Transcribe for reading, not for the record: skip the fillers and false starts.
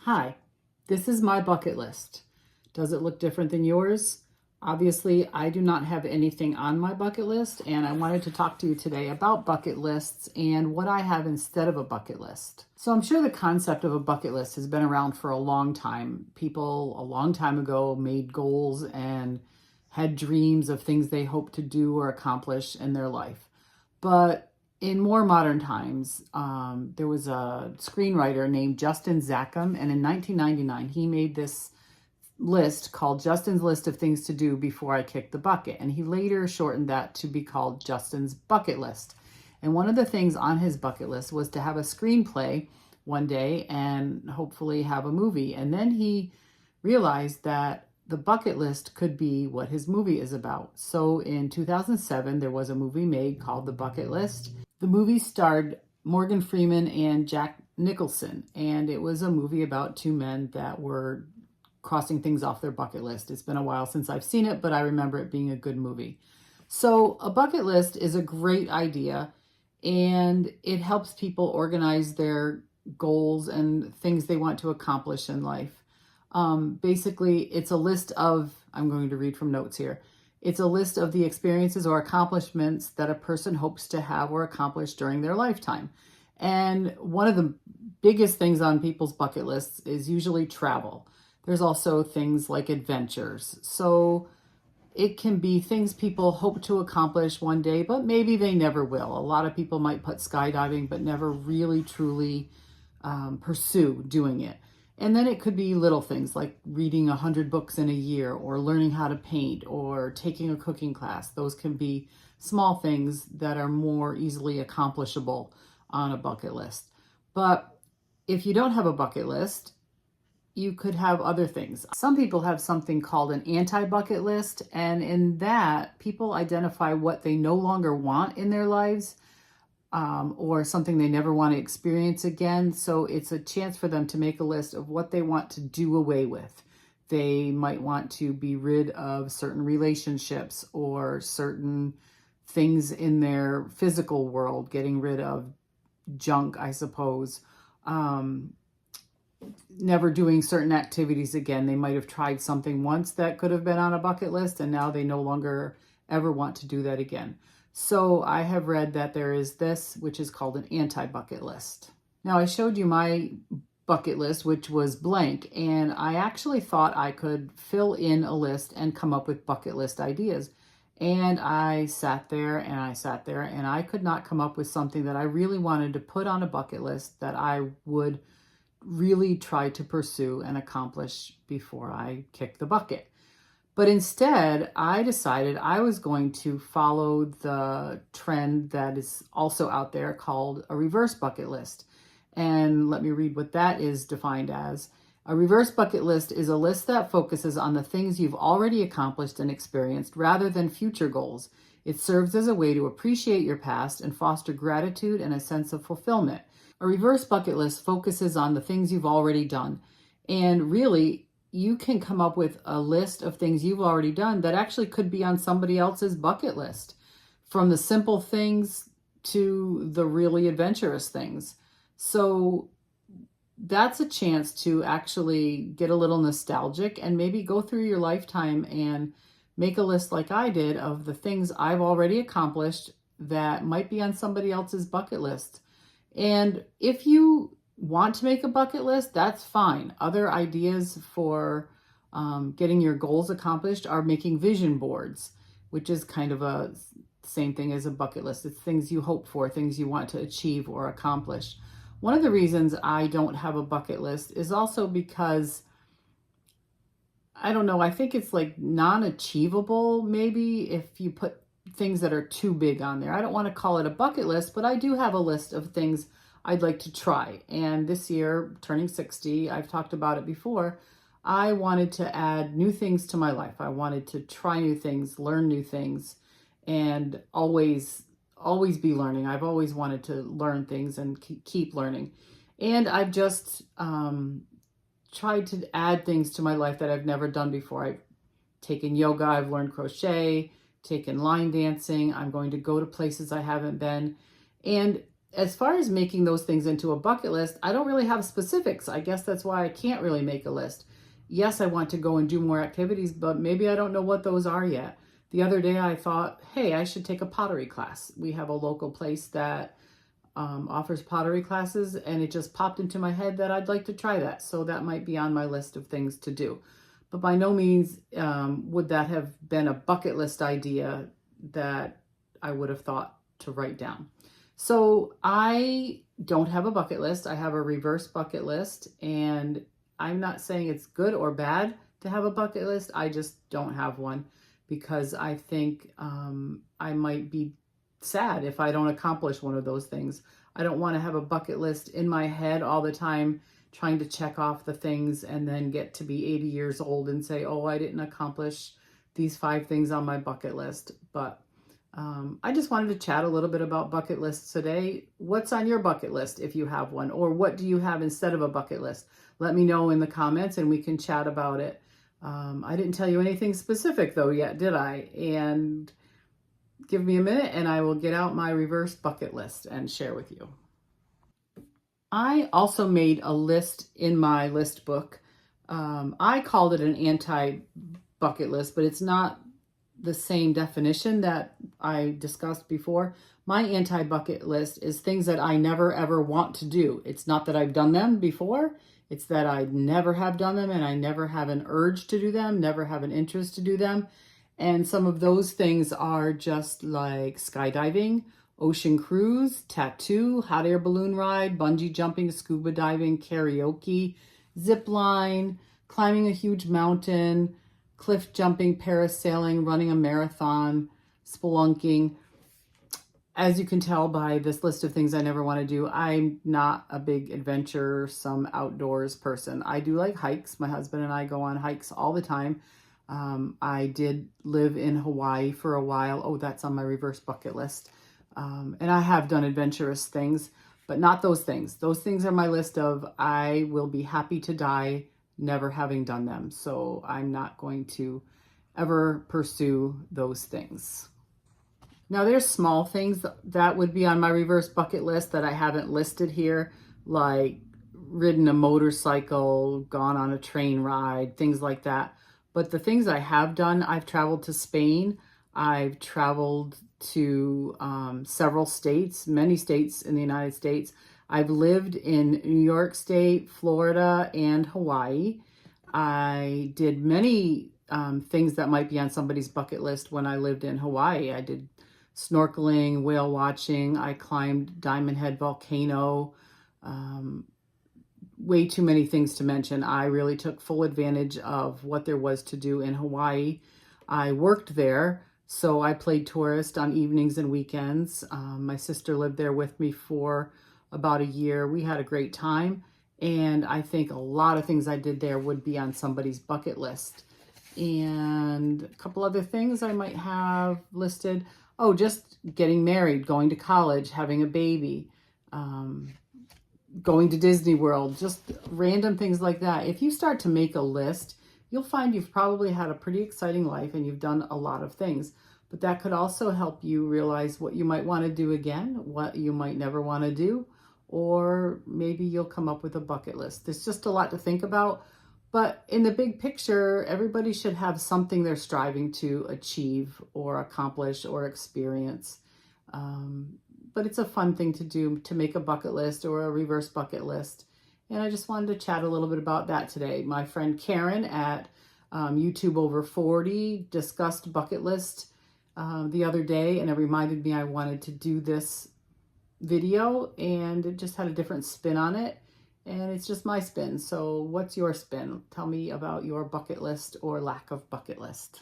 Hi, this is my bucket list. Does it look different than yours? Obviously, I do not have anything on my bucket list, and I wanted to talk to you today about bucket lists and what I have instead of a bucket list. So, I'm sure the concept of a bucket list has been around for a long time. People a long time ago made goals and had dreams of things they hoped to do or accomplish in their life. But in more modern times, there was a screenwriter named Justin Zackham, and in 1999, he made this list called Justin's List of Things to Do Before I Kick the Bucket. And he later shortened that to be called Justin's Bucket List. And one of the things on his bucket list was to have a screenplay one day and hopefully have a movie. And then he realized that the bucket list could be what his movie is about. So in 2007, there was a movie made called The Bucket List. The movie starred Morgan Freeman and Jack Nicholson, and it was a movie about two men that were crossing things off their bucket list. It's been a while since I've seen it, but I remember it being a good movie. So a bucket list is a great idea, and it helps people organize their goals and things they want to accomplish in life. Basically, it's a list of, I'm going to read from notes here. It's a list of the experiences or accomplishments that a person hopes to have or accomplish during their lifetime. And one of the biggest things on people's bucket lists is usually travel. There's also things like adventures. So it can be things people hope to accomplish one day, but maybe they never will. A lot of people might put skydiving, but never really truly pursue doing it. And then it could be little things like reading 100 books in a year or learning how to paint or taking a cooking class. Those can be small things that are more easily accomplishable on a bucket list. But if you don't have a bucket list, you could have other things. Some people have something called an anti-bucket list, and in that, people identify what they no longer want in their lives, or something they never want to experience again. So it's a chance for them to make a list of what they want to do away with. They might want to be rid of certain relationships or certain things in their physical world, getting rid of junk, I suppose. Never doing certain activities again. They might have tried something once that could have been on a bucket list, and now they no longer ever want to do that again. So I have read that there is this, which is called an anti-bucket list. Now, I showed you my bucket list, which was blank, and I actually thought I could fill in a list and come up with bucket list ideas. And I sat there and I sat there and I could not come up with something that I really wanted to put on a bucket list that I would really try to pursue and accomplish before I kicked the bucket. But instead, I decided I was going to follow the trend that is also out there called a reverse bucket list. And let me read what that is defined as. A reverse bucket list is a list that focuses on the things you've already accomplished and experienced rather than future goals. It serves as a way to appreciate your past and foster gratitude and a sense of fulfillment. A reverse bucket list focuses on the things you've already done. And really, you can come up with a list of things you've already done that actually could be on somebody else's bucket list, from the simple things to the really adventurous things. So that's a chance to actually get a little nostalgic and maybe go through your lifetime and make a list like I did of the things I've already accomplished that might be on somebody else's bucket list. And if you want to make a bucket list, that's fine. Other ideas for getting your goals accomplished are making vision boards, which is kind of a same thing as a bucket list. It's things you hope for, things you want to achieve or accomplish. One of the reasons I don't have a bucket list is also because, I don't know, I think it's like non-achievable maybe if you put things that are too big on there. I don't want to call it a bucket list, but I do have a list of things I'd like to try. And this year, turning 60, I've talked about it before, I wanted to add new things to my life. I wanted to try new things, learn new things, and always be learning. I've always wanted to learn things and keep learning. And I've just tried to add things to my life that I've never done before. I've taken yoga, I've learned crochet, taken line dancing. I'm going to go to places I haven't been. And as far as making those things into a bucket list, I don't really have specifics. I guess that's why I can't really make a list. Yes, I want to go and do more activities, but maybe I don't know what those are yet. The other day I thought, hey, I should take a pottery class. We have a local place that offers pottery classes, and it just popped into my head that I'd like to try that. So that might be on my list of things to do. But by no means would that have been a bucket list idea that I would have thought to write down. So I don't have a bucket list. I have a reverse bucket list, and I'm not saying it's good or bad to have a bucket list. I just don't have one because I think I might be sad if I don't accomplish one of those things. I don't want to have a bucket list in my head all the time, trying to check off the things and then get to be 80 years old and say, oh, I didn't accomplish these 5 things on my bucket list. But I just wanted to chat a little bit about bucket lists today. What's on your bucket list if you have one? Or what do you have instead of a bucket list? Let me know in the comments and we can chat about it. I didn't tell you anything specific though yet, did I? And give me a minute and I will get out my reverse bucket list and share with you. I also made a list in my list book. I called it an anti-bucket list, but it's not the same definition that I discussed before. My anti-bucket list is things that I never ever want to do. It's not that I've done them before. It's that I never have done them and I never have an urge to do them, never have an interest to do them. And some of those things are just like skydiving, ocean cruise, tattoo, hot air balloon ride, bungee jumping, scuba diving, karaoke, zip line, climbing a huge mountain, cliff jumping, parasailing, running a marathon, spelunking. As you can tell by this list of things I never want to do, I'm not a big adventure-some outdoors person. I do like hikes. My husband and I go on hikes all the time. I did live in Hawaii for a while. Oh, that's on my reverse bucket list. And I have done adventurous things, but not those things. Those things are my list of I will be happy to die never having done them. So I'm not going to ever pursue those things. Now there's small things that would be on my reverse bucket list that I haven't listed here, like ridden a motorcycle, gone on a train ride, things like that. But the things I have done, I've traveled to Spain. I've traveled to several states, many states in the United States. I've lived in New York State, Florida, and Hawaii. I did many things that might be on somebody's bucket list when I lived in Hawaii. I did snorkeling, whale watching. I climbed Diamond Head Volcano. Way too many things to mention. I really took full advantage of what there was to do in Hawaii. I worked there, so I played tourist on evenings and weekends. My sister lived there with me for about a year. We had a great time, and I think a lot of things I did there would be on somebody's bucket list. And a couple other things I might have listed. Oh, just getting married, going to college, having a baby, going to Disney World, just random things like that. If you start to make a list, you'll find you've probably had a pretty exciting life and you've done a lot of things. But that could also help you realize what you might want to do again, what you might never want to do, or maybe you'll come up with a bucket list. There's just a lot to think about. But in the big picture, everybody should have something they're striving to achieve or accomplish or experience. But it's a fun thing to do, to make a bucket list or a reverse bucket list. And I just wanted to chat a little bit about that today. My friend Karen at YouTube Over 40 discussed bucket list the other day, and it reminded me I wanted to do this video, and it just had a different spin on it. And it's just my spin. So what's your spin? Tell me about your bucket list or lack of bucket list.